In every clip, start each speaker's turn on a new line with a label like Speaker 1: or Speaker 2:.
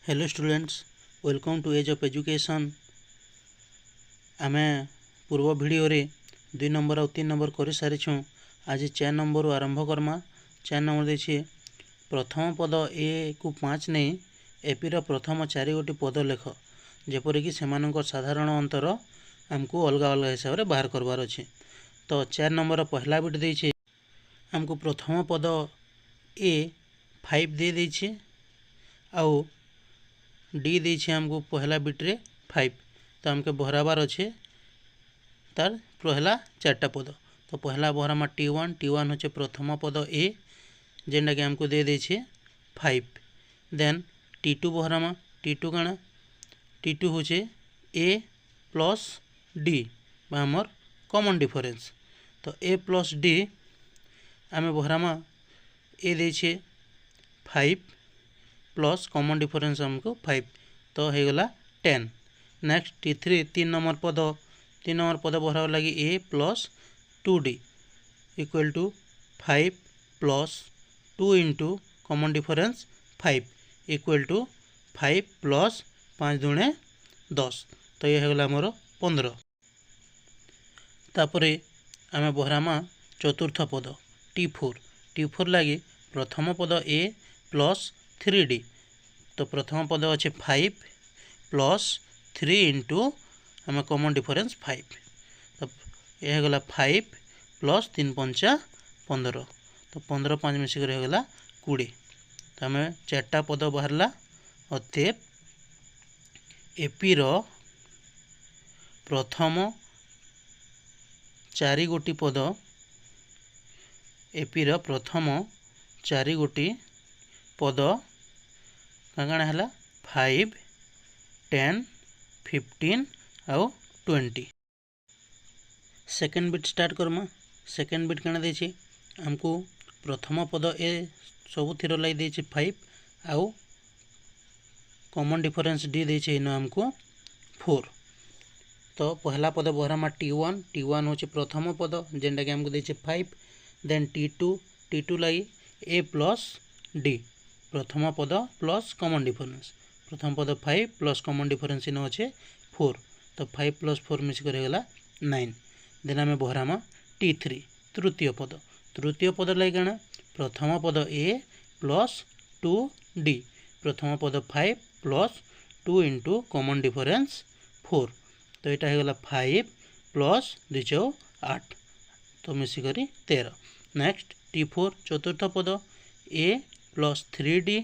Speaker 1: Hello students, welcome to age of education. आम पूर्व video रे 2 नंबर और 3 नंबर कर सारी। आज 4 नंबर आरंभ करमा। 4 नंबर देखिए, प्रथम पद ए को 5 नहीं एपीर प्रथम 4 गोटी पद लेख, जेपरिक से साधारण अंतर आमको अलग अलग हिसाब से बाहर करवार अच्छे। तो 4 नंबर पहला बिट देछे आमको प्रथम पद ए 5 दे देछे आउ डी देछे आमको पहला बिट्रे 5। तो आमके बहराबार अच्छे तार पहला 4टा पद। तो पहला बहरामा T1 होचे प्रथम पद ए जेनटा कि आमको दे देछे 5। देन T2 बहरामा T2 काना T2 होचे ए प्लस डी आमर कॉमन डिफरेंस। तो ए प्लस डी आम बहरामा ए देछे 5 प्लस कॉमन डिफरेंस हमको 5, तो हो गला 10। नेक्स्ट T3 3 नंबर पद बहरा लगी a plus 2d equal to 5 plus 2 into common difference 5 equal to 5 plus 5 दूणे 10, तो ये होगला मोर 15। तापरे आम बहरामा चतुर्थ पद T4 लगी प्रथम पद ए प्लस 3d। तो प्रथम पद अच्छे 5 प्लस 3 इंटू आम कॉमन डिफरेंस 5, तो यह गला 5 प्लस 3 पंचा 15, तो 15 5 मिसिक गला 20। तो आम 4टा पद बाहरला। अतएव एपीर प्रथम 4 गोटी पद एपीर प्रथम 4 गोटी पद काଣା है 5 10 15 आउ 20। सेकेंड बिट स्टार्ट करमा। सेकेंड बिट काଣା देछि हमको प्रथम पद ए सब थीर लाई देछि 5 आउ कॉमन डिफरेंस डी देछि इन हमको 4। तो पहला पद बहरामा T1 होचे प्रथम पद जेनटा कि हमको देछि 5। देन T2 लाई ए प्लस डी प्रथम पद प्लस कॉमन डिफरेंस, प्रथम पद 5 प्लस कॉमन डिफरेंस इन अच्छे 4, तो 5 प्लस 4 मिसिक गला 9। देन आम बहरामा T3 तृतीय पद लगे काଣା प्रथम पद ए प्लस 2d प्रथम पद 5 प्लस 2 इंटू कॉमन डिफरेंस 4, तो यहाँ होगला 5 प्लस 2 8, तो मिसिक 13। नेक्स्ट T4 चतुर्थ पद ए प्लस 3d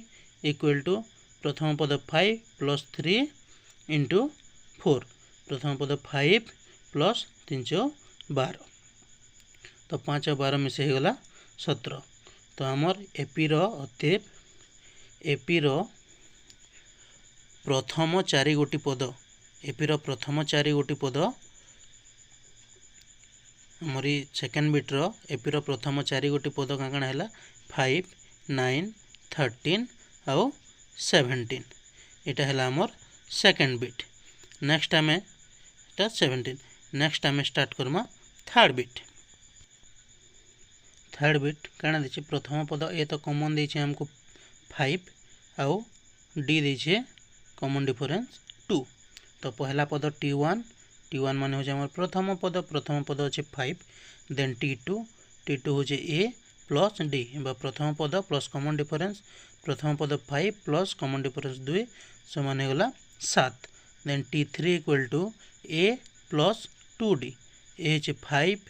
Speaker 1: इक्वल टू प्रथम पद 5 प्लस 3 इंटू 4, प्रथम पद 5 प्लस 3 12, तो 5 12 मिसे होगला 17। तो आमर एपीर अतएव एपीर प्रथम 4 गोटी पद एपीर प्रथम 4 गोटी पद आमरी सेकेंड बिट्र एपीर प्रथम 4 गोटी पद काଣା है 5 9 13 आउ 17, यहाँ है आमर सेकेंड बिट। नेक्स्ट आम 17। नेक्स्ट आम स्टार्ट करमा थर्ड बिट। थर्ड बिट काଣା देछि प्रथम पद ए तो कॉमन देछि हमको 5 आउ डी देछि कॉमन डिफरेंस 2। तो पहला पद T1 माने हो जाए प्रथम पद अच्छे 5। देन T2 हो जाए ए प्लस डी प्रथम पद प्लस कॉमन डिफरेंस, प्रथम पद 5 प्लस कॉमन डिफरेंस 2 समान होगला 7। Then T3 equal to A plus 2d ए हे 5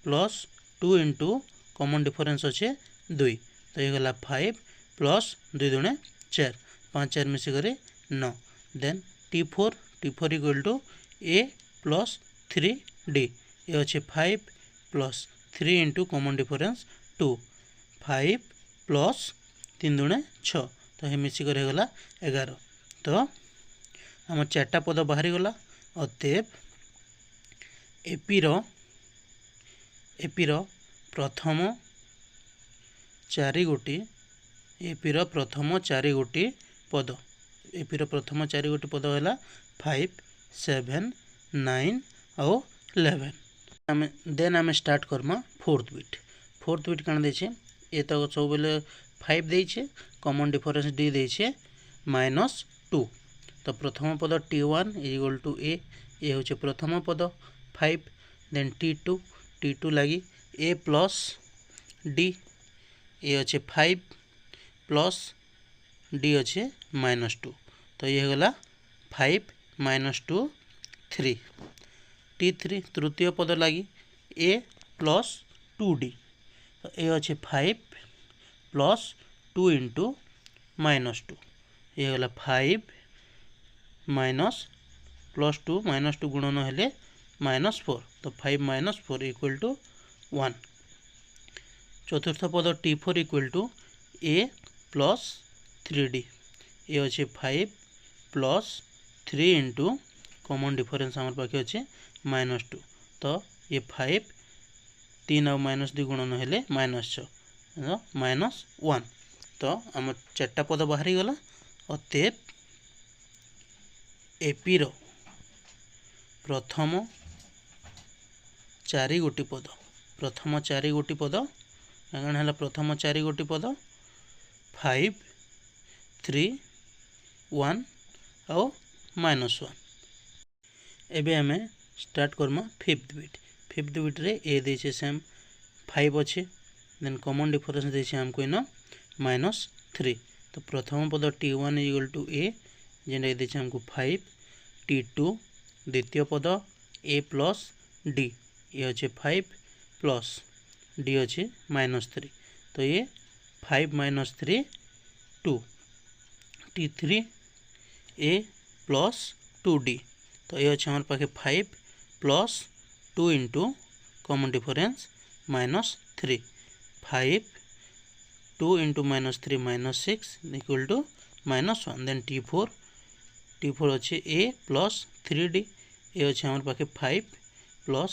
Speaker 1: प्लस 2 इंटू कॉमन डिफरेंस अच्छे 2, तो ये गला 5 प्लस 2 दूणे 4 5 4 मिसिक 9। Then T4 equal to A plus 3d ये अच्छे 5 plus 3 into common difference 2 5 plus 3 दूणे 6, तो ये मिसिक गला 11। तो आम 4टा पद बाहरी गला। अतएव एपीर प्रथम 4 गोटी एपीर प्रथम 4 गोटी पद एपीर प्रथम 4 गोटी पद है 5 7 9 और 11। देन आम स्टार्ट करमा फोर्थ बिट काଣା देछे ये तो सब बेले 5 देछे कॉमन डिफरेंस डी देछे -2 2। तो प्रथम पद t1 is equal to a, ये हूँ प्रथम पद 5। देन t2 लगी a प्लस d, ये अच्छे 5 प्लस d अच्छे -2, तो ये होगा 5 - 2 3। t3 तृतीय पद लगी a प्लस 2d, तो ये अच्छे 5 प्लस 2 इंटू -2, ये होगा 5 माइनस प्लस 2 -2 गुणन हेले -4, तो 5 - 4 इक्वल टू 1। चतुर्थ पद t4 equal to a plus 3d, ये अच्छे 5 प्लस 3 इंटू कॉमन डिफरेंस आम पाखे अच्छे -2, तो ये 5 3 और -2 गुणन हेले -6 -1, तो आम 4टा पद बाहरी गला। अतएव एपी रो प्रथम 4 गोटी पद, प्रथम 4 गोटी पद कण है, प्रथम 4 गोटी पद 5 3 1 और -1। एबे आमे start Karma fifth bit. Fifth bit रे ए देछे सेम 5 अच्छे, देन कॉमन डिफरेंस देछे हमको इन -3, तो प्रथम पद t1 is equal to a, जेनटा देछे हमको 5। t2 द्वितीय पद a प्लस d, ये अच्छे 5 प्लस d अच्छे -3, तो ये 5 - 3 2। t3 a प्लस 2d, तो ये अच्छे हमारे पाखे 5 plus 2 into common difference -3, 5 2 into -3 -6 equal to -1। Then t4 अच्छे a प्लस 3d, ये अच्छे हमारे पाखे 5 प्लस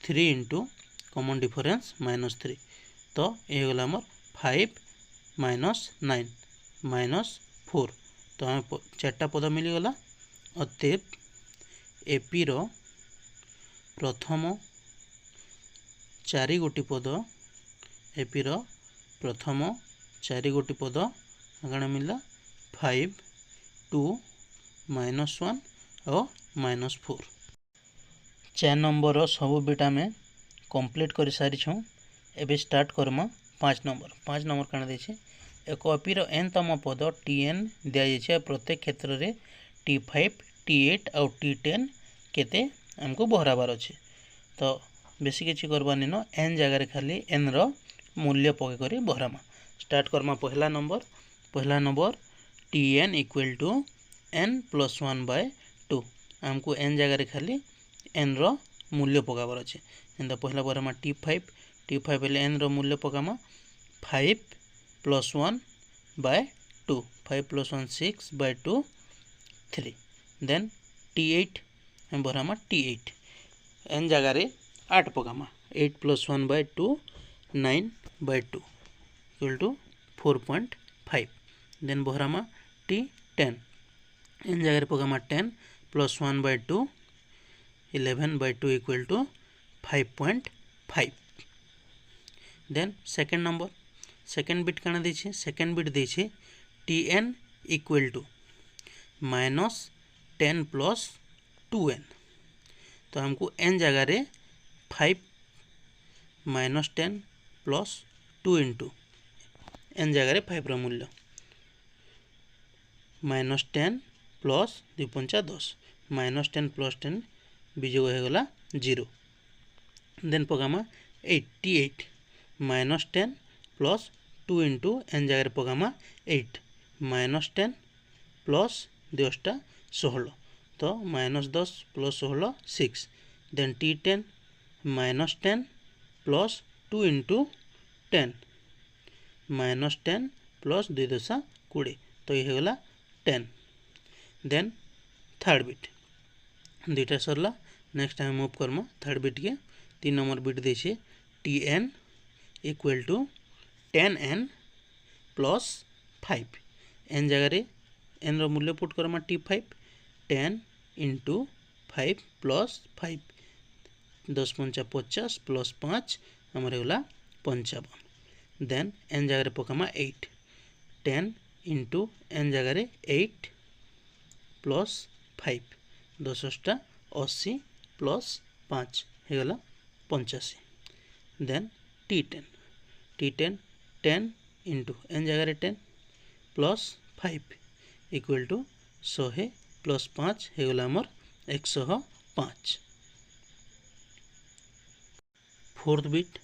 Speaker 1: 3 इंटू कॉमन डिफरेंस -3, तो ये गला आमर 5 - 9 -4, तो आम 4टा पद मिलगला। अतएव एपी रो प्रथम 4 गोटी पद, एपी रो प्रथम 4 गोटी पद कण मिलला 5 2 -1 और -4। 4 नंबर सब बिट आम कंप्लीट कर सारी छूँ। एबे स्टार्ट करमा 5 नंबर। 5 नंबर कण देछे, एक एपी रो n तम पद tn दिया जाइए, प्रत्येक क्षेत्र में t5 t8 और t10 केते हमको बहराबार अच्छे, तो बेसी किसी करबार नी न, n जगह खाली n रो मूल्य पके करी बहरामा। स्टार्ट करमा पहला number tn equal to n plus 1/2, हमको n जगह खाली n रो मूल्य पकाबार अच्छे। एंता पहला बहरामा t5 हेले n रो मूल्य पकामा 5 प्लस 1/2, 5 प्लस 1 6/2 3। देन t8 हम बहरामा t8, n जगह 8 पकामा, 8 प्लस 1/2 9/2 इक्वल टू 4.5। देन बहरामा t10, n जगह पकामा 10 plus 1/2 11/2 equal to 5.5। Then second bit कण देछे, सेकेंड बिट देछे tn equal to -10 plus 2n, तो हमको n जगह रे 5 -10 प्लस 2 इंटू n जगह रे 5 रो मूल्य -10 प्लस 2 पंचा 10, -10 प्लस 10 बीजोग हो गला 0। देन पकामा t8 -10 प्लस 2 इंटू n जगह पकामा 8, -10 प्लस 10टा 16, तो -10 plus 16 6। Then t10 -10 plus 2 into 10, -10 plus 2 10 20, तो ये होगा 10। देन थर्ड बिट दुईटा सरला। नेक्स्ट आम मूव करमा थर्ड बिट के। 3 नंबर बिट देछे tn equal to 10n plus 5, n जगह n रो मूल्य पुट करमा t5, 10 इंटू 5 प्लस 5, 10 पंचा 50 प्लस 5 आमर होगा 55। देन n जगह पकामा 8, 10 इंटू n जगह 8 प्लस 5 10टा 80 प्लस 5 होगला 85 देन T10 10 इंटू एन जगह 10 प्लस 5 इक्वल टू 100 प्लस 5 होगला आमर 105 फोर्थ बिट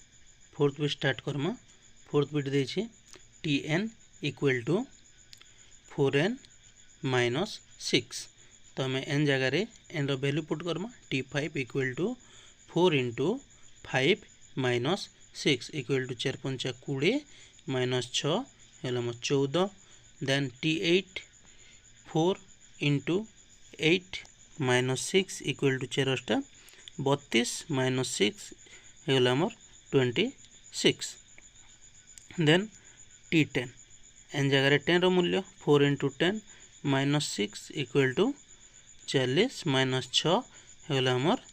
Speaker 1: स्टार्ट करमा फोर्थ बिट देछे Tn equal to 4n minus 6 तो आम एन जगार एन रैल्यू पुट करमा T5 equal to 4 into 5 minus 6 equal to 4 5 20 minus 6 है 14 then T8 4 into 8 minus 6 equal to 4 8 32 minus 6 होगला आमर 26 देन T10 एन जगह 10 मूल्य 4 into 10 minus 6 equal to 40 minus 6 होगला आमर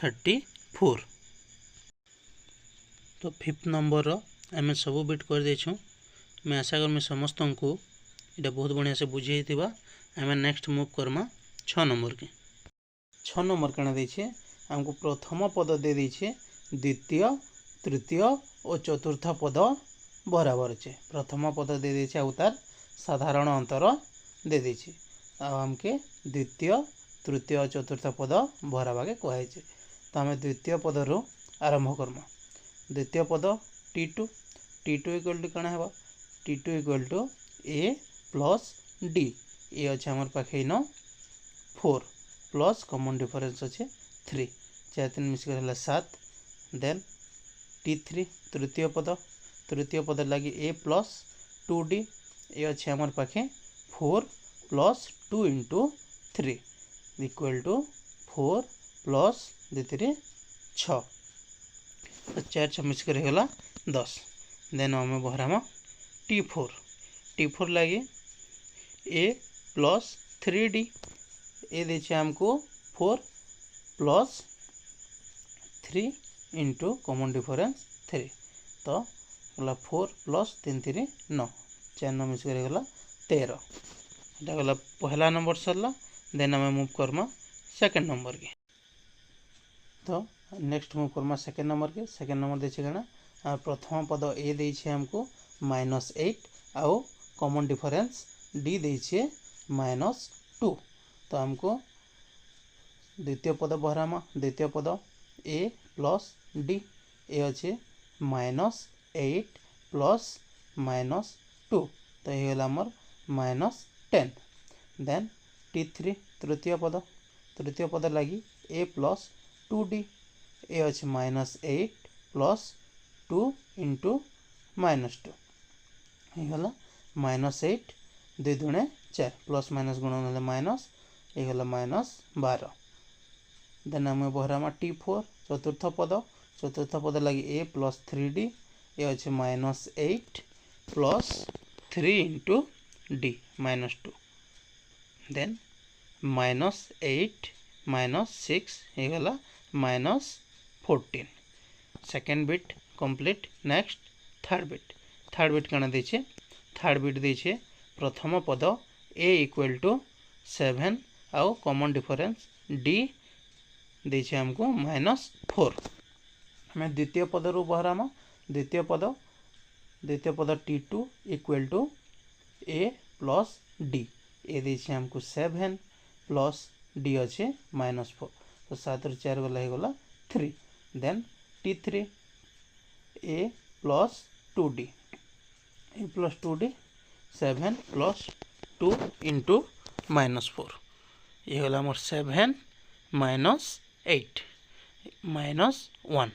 Speaker 1: 34 तो फिफ्थ नंबर आम सब बिट कर देछू मैं आशा कर समस्त को इटा बहुत बढ़िया से बुझे आम नेक्स्ट मूव करमा 6 नंबर के 6 नंबर कण देछे हमको प्रथम पद दे देछे द्वितीय तृतीय और चतुर्थ पद बराबर अच्छे प्रथम पद दे देछे आउ तार साधारण अंतर दे देछे आमके द्वितीय तृतीय और चतुर्थ पद बराबर कहुए तो आम द्वितीय पदर आरंभ करमा द्वितीय पद T2 इक्वल टू कण है T2 equal to A plus D ये अच्छे आमर पाखे इन 4 प्लस कॉमन डिफरेंस अच्छे 3 4 3 मिसकर 7 देन T3 तृतीय पद लगी A प्लस 2D ये अच्छे आमर पाखे 4 plus 2 into 3 equal to 4 plus 2 3 6 तो 4 6 मिसकर होगा 10 देन आम बहरामा T4 लगी A प्लस 3D ए देछे हमको 4 प्लस 3 इंटू कॉमन डिफरेंस 3 तो गला 4 प्लस 3 3 9 4 9 मिसकर गला 13 এটা গলা পহলা नंबर सरला देन आम मूव करमा सेकेंड नंबर के तो नेक्स्ट मूव करमा सेकेंड नंबर देछे कना प्रथम पद ए देछे हमको -8 आउ कॉमन डिफरेंस डी देछे -2 तो हमको द्वितीय पद बहरामा द्वितीय पद ए प्लस डी ए अच्छे -8 प्लस -2 तो ये आमर -10 देन T3 तृतीय पद लगी A प्लस 2D ए अच्छे -8 प्लस 2 इंटू -2 ये -8 2 दुणे 4 प्लस माइनस गुणन माइनस ये -12 देन आम बहरामा T4 चतुर्थ पद लगी A प्लस 3D ये अच्छे -8 प्लस 3 इंटू D -2 देन -8 -6 ये -14 second bit complete next third bit कण देछे थर्ड बिट देछे प्रथम पद A इक्वल टू 7 आउ कॉमन डिफरेंस D देछे हमको -4 हमें द्वितीय पद रू बहरामा द्वितीय पद T2 equal to A plus D ए देछे हमको 7 प्लस D अच्छे -4 तो 7 रू 4 गला 3 then T3 A plus 2D A plus 2D 7 plus 2 into -4 ये गला मोर 7 -8 -1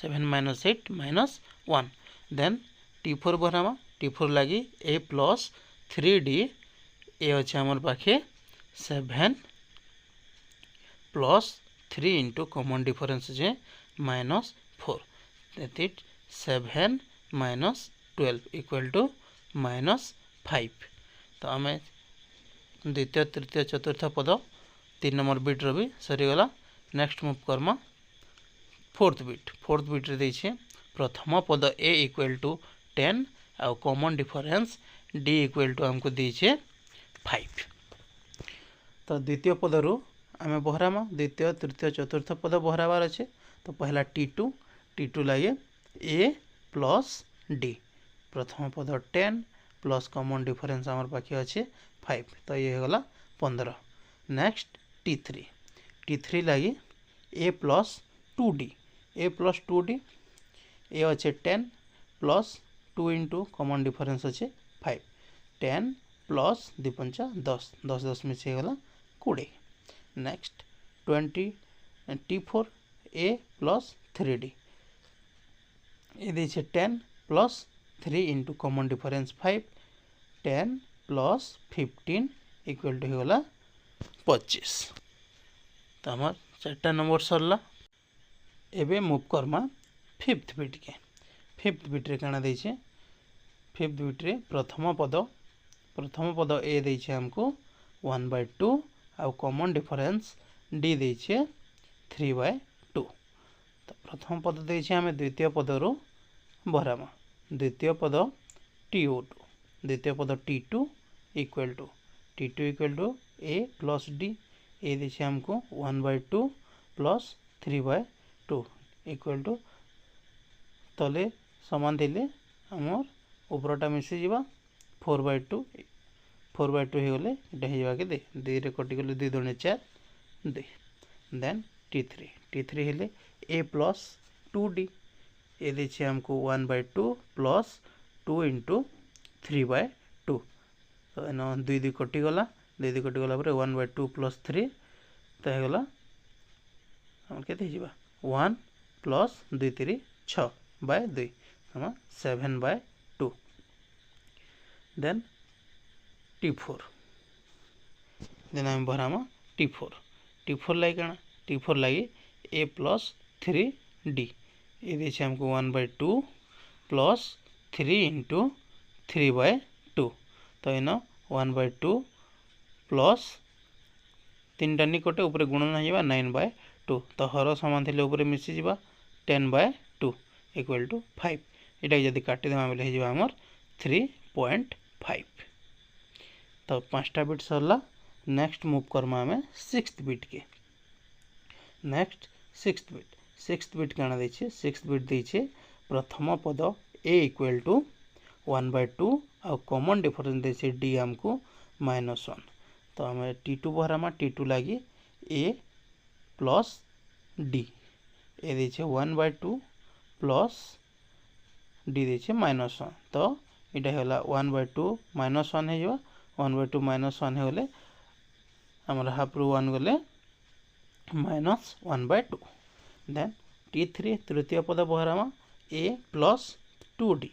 Speaker 1: 7 -8 -1 देन T4 बहरामा T4 लगी A प्लस 3D ए अच्छे आमर पाखे 7 प्लस 3 इंटू कॉमन डिफरेंस जे -4 दैट इट 7 -12 इक्वल टू -5 तो आम द्वितीय तृतीय चतुर्थ पद 3 नंबर बिट रो भी सरीगला नेक्स्ट मूव करमा फोर्थ बिट रे देछे प्रथम पद A इक्वल टू 10 आउ common difference D equal to हमको देछे 5 तो द्वितीय पदरू आम बहरामा द्वितीय तृतीय चतुर्थ पद बहराबार अच्छे। तो पहला टी टू लगे ए प्लस डी प्रथम पद 10 प्लस कॉमन डिफरेंस आमर पाखे अच्छे 5 तो ये गला 15। नेक्स्ट टी3 लगे ए प्लस 2d ए अच्छे 10 प्लस 2 इंटू कॉमन डिफरेंस अच्छे 5 10 प्लस 2 पंचा 10 10 10 मिसे गला 20। नेक्स्ट 20 टी4 ए प्लस 3d ये दीछे 10 plus 3 into common difference 5 10 plus 15 equal to होगा 25। तो आम 4टा नंबर सरला। एबे मूव करमा फिफ्थ बिट के। फिफ्थ बिट्रे काଣା देछे फिफ्थ बिट्रे प्रथम पद ए देछे हमको 1/2 आउ कॉमन डिफरेंस डी देछे 3/2। तो प्रथम पद देछे हमें द्वितीय पदरू भरामा द्वितीय पद T two equal to A plus d a देछे हमको 1/2 प्लस 3/2 इक्वल टू तले समान देले आमर उपरटा मिसी जीवा 4/2 हो गले इटा के दे 2 रे कटि गले 2 दूने 4 2। देन टी3 हेले ए प्लस 2d ए देछे हमको 1/2 प्लस 2 इंटू 3/2 तो एन 2 2 कटि गला 2 कटि गला 1/2 प्लस 3 तो हो गला हमर केते जीवा 1 प्लस 2 3 6/2 हम 7/2। देन टी4 देन आम भरामा टी4 लगे काଣା टी4 लगे ए प्लस 3d ये देछे हमको 1/2 प्लस 3 इंटू 3/2 तो इन 1/2 प्लस 3टा निकटे ऊपर गुणन हो 9/2 तो हर समान थे ऊपर मिसी जावा 10/2 इक्वल टू 5 इटा जदि काटिदेमा बोले हो आमर 3.5। तो 5टा बिट सरला। नेक्स्ट मूव करमा आम सिक्स्थ बिट के। नेक्स्ट सिक्स्थ बिट काଣା देछे सिक्स्थ बिट देछे प्रथम पद ए इक्वल टू 1/2 आ कॉमन डिफरेंस देछे डी हमको -1। तो आम टी2 भरामा टी2 लगे ए प्लस डी ए देछे 1/2 प्लस डी देछे -1 तो इटा होला 1/2 -1 हो 1/2 -1 हो गले आमर हाफ रु 1 गले -1/2। देन टी3 तृतीय पद बहरामा ए प्लस 2d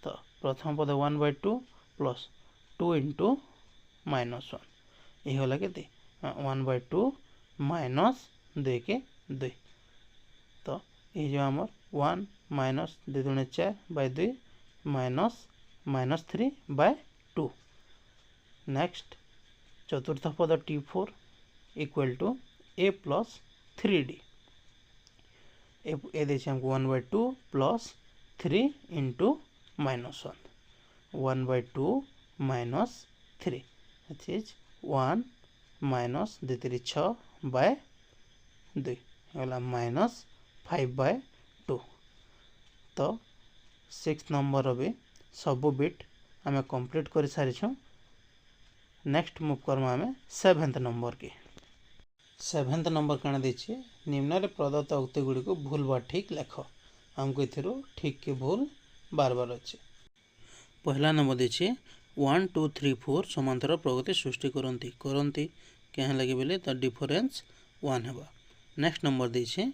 Speaker 1: तो प्रथम पद 1/2 प्लस 2 इंटू -1 ये होला केते 1/2 माइनस 2 के 2 तो ये जो आमर 1 माइनस 2 दूने 4/2 माइनस -3/2। नेक्स्ट चतुर्थ पद टी4 equal to A plus 3d a देछे हमको 1/2 plus 3 into -1 1/2 minus 3 that is 1 minus 2 3 6/2 होला -5/2। तो 6 नंबर भी सबू बिट आम कंप्लीट कर सारी। नेक्स्ट मूव करमा आम 7th नंबर के। 7th नंबर काଣା देछे निम्न प्रदत्त उक्ति गुड़ी को भूल बा ठीक लेख हमको इथिरो ठीक के भूल बार बार अच्छे। पहला नंबर देछे 1 2 3 4 समांतर प्रगति सृष्टि करती क्या लगे बोले तो डिफरेंस 1 है। नेक्स्ट नंबर देछे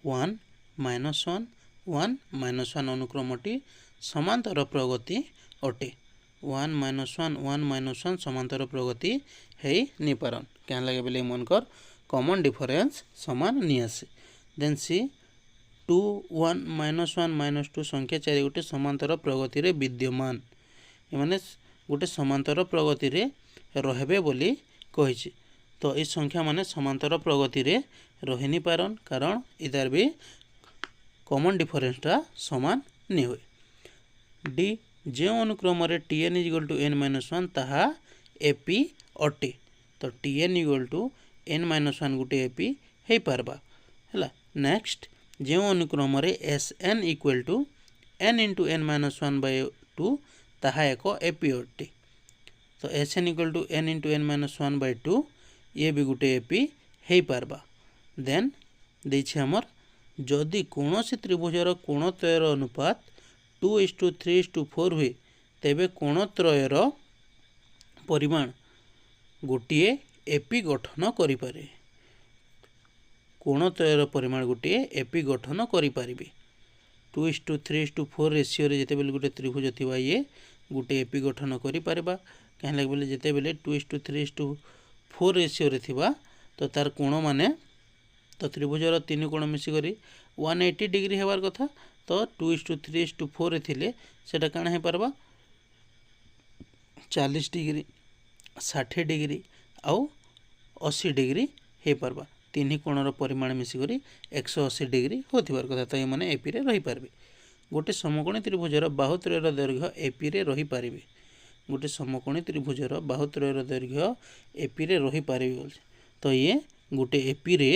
Speaker 1: 1 -1 1 -1 अनुक्रमटी समांतर प्रगति अटे 1 -1 1 -1 समांतर प्रगति है नहीं पारन क्या लगे बोले मनकर कॉमन डिफरेंस समान नहीं आसे। देन सी 2 1 -1 -2 संख्या 4 गोटे समांतर प्रगति रे विद्यमान एमाने गोटे समांतर प्रगति रे रहबे बोली कहिछि। तो इस संख्या माने समांतर प्रगति रे रहि नहीं पारन कारण इधर भी कॉमन डिफरेंसटा समान नहीं हुए। डी जो अनुक्रम रे tn = n - 1 ताहा एपी अटे तो Tn इक्वल टू n-1 गोटे एपी हो पारबा है। नेक्स्ट जो अनुक्रम Sn equal to n into n-1/2 ताहा एक एपी अटे। तो Sn equal to n into n-1/2 ये भी गोटे एपी हो पारबा। देन देछि हमर जदि कौनसी त्रिभुजर कोणत्रयर अनुपात 2:3:4 हुए तेबे कोणत्रयर परिमाण गोटे एपी गठन करि पारे। कोणत्रयर परिमाण गोटे एपी गठन करि पारिबे। 2:3:4 रेशियो रे जेते बेले गोटे त्रिभुज थिबा ये गोटे एपी गठन करि पारबा। कहीं लगे बेले जेते बेले 2:3:4 रेशियो रे थिबा तो तार कोण माने तो त्रिभुजर 3 कोण मिसिक 180 डिग्री हेबार कथा। तो 2:3:4 रे थिले सेटा काना हे पारबा 40 डिग्री 60 डिग्री आउ 80 डिग्री हो पारबा। 3 कोणर परिमाण मिसिक 180 डिग्री होथिबार कथा। तो ये माने एपी रे रही पारबे। गोटे समकोणी त्रिभुजर बाहुत्रयर दैर्घ्य एपी रे रही पारिबे। गोटे समकोणी त्रिभुजर बाहुत्रयर दैर्घ्य एपी रे रही पारिबे। तो ये गोटे एपी रे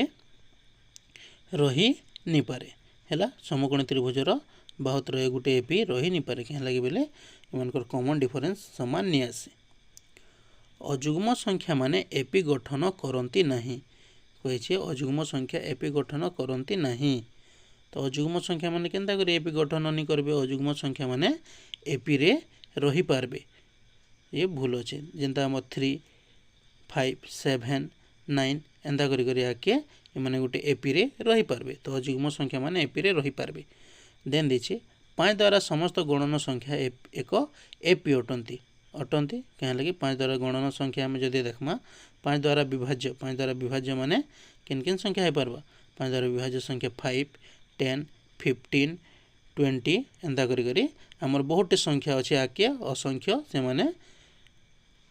Speaker 1: रही नि पारे हैला। समकोणी त्रिभुजर बाहुत्रय गोटे एपी रही नि पारे कहीं लगे बेले एमानकर कॉमन डिफरेंस समान नि आसे। अजुग्म संख्या माने एपी गठन करती नहीं कहिछे। अजुग्म संख्या एपी गठन करती नहीं। तो अजुग्म संख्या माने केनता करी एपी गठन नि करबे। अजुग्म संख्या माने एपी रे रही पारबे। ये भूल अच्छे जेनता हम 3 5 7 9 एंता करी आके माने गोटे एपी रे रही पारबे। तो अजुग्म संख्या माने एपी रे रही पारबे। देन देछि 5 द्वारा समस्त गणन संख्या एक एपी अटंती कहीं लगे 5 द्वारा गणन संख्या आम जदि देखमा 5 द्वारा विभाज्य माने किन किन संख्या हो पारबा। 5 द्वारा विभाज्य संख्या 5 10 15 20 एंता करी आमर बहुत संख्या अच्छे आके असंख्य से माने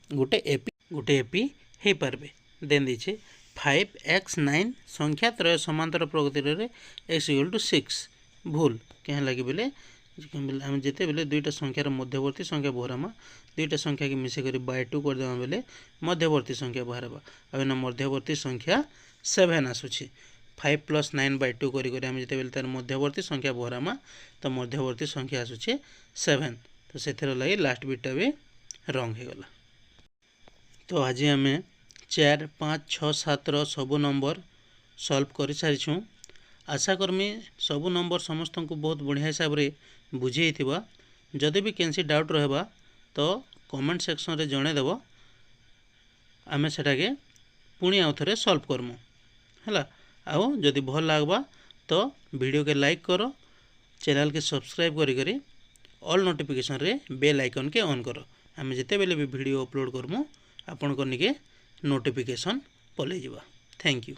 Speaker 1: गोटे एपी हो पारबे। देन देछि 5x 9 संख्या त्रय समांतर प्रगति रे x इक्वल टू 6 भूल कहीं लगे बेले आम जिते बेले दुईटा संख्यार मध्यवर्ती संख्या बहरामा दुईटा संख्या के मिसे करी बाय 2 कर देमा बेले मध्यवर्ती संख्या बहराबा। अब मध्यवर्ती संख्या 7 आसुछि। 5 + 9/2 करी आम जिते बेले तार मध्यवर्ती संख्या बहरामा तो मध्यवर्ती संख्या आसुछि 7। तो सेथर लगी लास्ट बिटा भी रंग हो गला। तो आज आम 4 5 6 7 सबू नंबर सॉल्व कर सारी। आशा करमी सबू नंबर समस्त को बहुत बढ़िया हिसाब रे बुझे थिबा। जदि भी कैंसी डाउट रहबा तो कमेंट सेक्शन रे जणे देबो। आमे सेटा के पुणी आउ थरे सॉल्व करमु हैला। आउ जदि भल लागबा तो वीडियो के लाइक करो, चैनल के सब्सक्राइब करी ऑल नोटिफिकेशन रे बेल आइकन के ऑन करो। आमे जेते बेले भी वीडियो अपलोड करमु आपन को निके नोटिफिकेशन पले जिबा। Thank you.